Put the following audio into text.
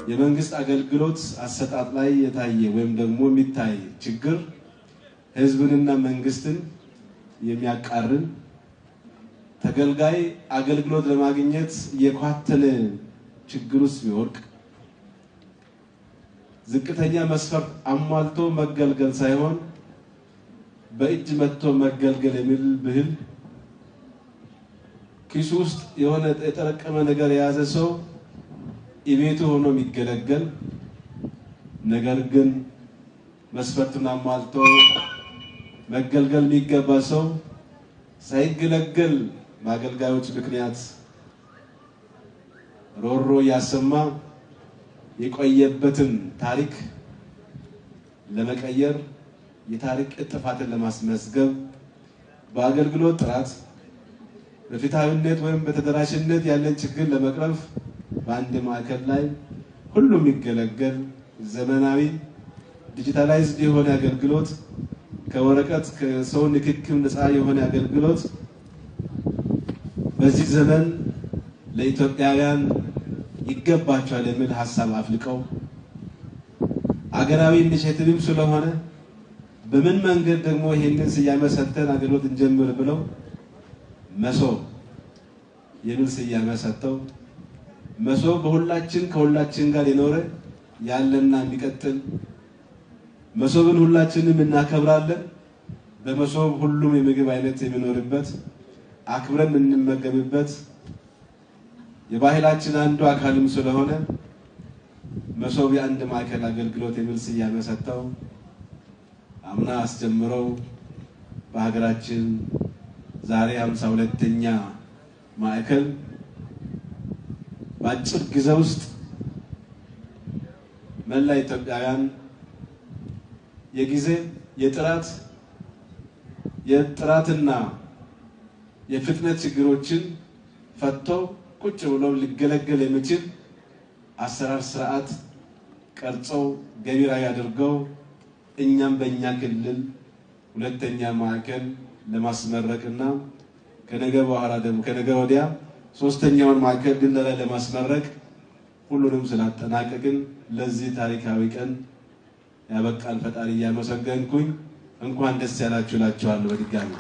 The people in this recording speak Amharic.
የመንግስት አገልግሎት አሰጣጥ ላይ የታየ ወይም ደግሞ የሚታይ ችግር ህዝብንና መንግስትን የሚያቃርን ተገልጋይ አገልግሎት ለማግኘት የኳተለ ችግር ውስጥ ቢወርቅ ዝቅተኛ መስፈርት አሟልቶ መገልገል ሳይሆን በእጅ መጥቶ መገልገል የሚል ብሂል ኪሱ ውስጥ የሆነ የተረቀመ ነገር የያዘ ሰው ኢቤቱ ሆኖ የሚገለገል ነገር ግን መስፈርቱን አሟልቶ መገልገል የሚገባ ሰው ሳይገለገል በአገልጋዮች ምክንያት ሮሮ ያሰማ የቆየበትን ታሪክ ለመቀየር የታሪክ እጥፋትን ለማስመዝገብ በአገልግሎት ጥራት በፍትሃዊነት ወይም በተደራሽነት ያለን ችግር ለመቅረፍ በአንድ ማዕከል ላይ ሁሉም የሚገለገል ዘመናዊ ዲጂታላይዝድ የሆነ አገልግሎት ከወረቀት ከሰው ንክኪም ነፃ የሆነ አገልግሎት በዚህ ዘመን ለኢትዮጵያውያን ይገባቸዋል የሚል ሐሳብ አፍልቀው አገራዊ ኢኒሼቲቭም ስለሆነ በምን መንገድ ደግሞ ይሄንን ስያሜ ሰጥተን አገልግሎት እንጀምር ብለው መሶብ የሚል ስያሜ ሰጥተው መሶብ በሁላችን ከሁላችን ጋር የኖረ ያለና የሚቀጥል መሶብን ሁላችንም እናከብራለን በመሶብ ሁሉም የምግብ አይነት የሚኖርበት አክብረን እንመገብበት የባህላችን አንዱ አካልም ስለሆነ መሶብ የአንድ ማዕከል አገልግሎት የሚል ስያሜ ሰጥተው አምና አስጀምረው በሀገራችን ዛሬ 52ኛ ማዕከል በአጭር ጊዜ ውስጥ መላ ኢትዮጵያውያን የጊዜ የጥራትና የፍጥነት ችግሮችን ፈቶ ቁጭ ብለው ሊገለገል የሚችል አሰራር ስርዓት ቀርጸው ገቢራዊ አድርገው እኛም በእኛ ክልል ሁለተኛ ማዕከል ለማስመረቅና ከነገ በኋላ ደግሞ ከነገ ወዲያ ሶስተኛውን ማዕከል ግን ለማስመረቅ ሁሉንም ስላጠናቀቅን ለዚህ ታሪካዊ ቀን ያበቃን ፈጣሪ ያመሰገንኩኝ እንኳን ደስ ያላችሁ እላችኋለሁ በድጋሚ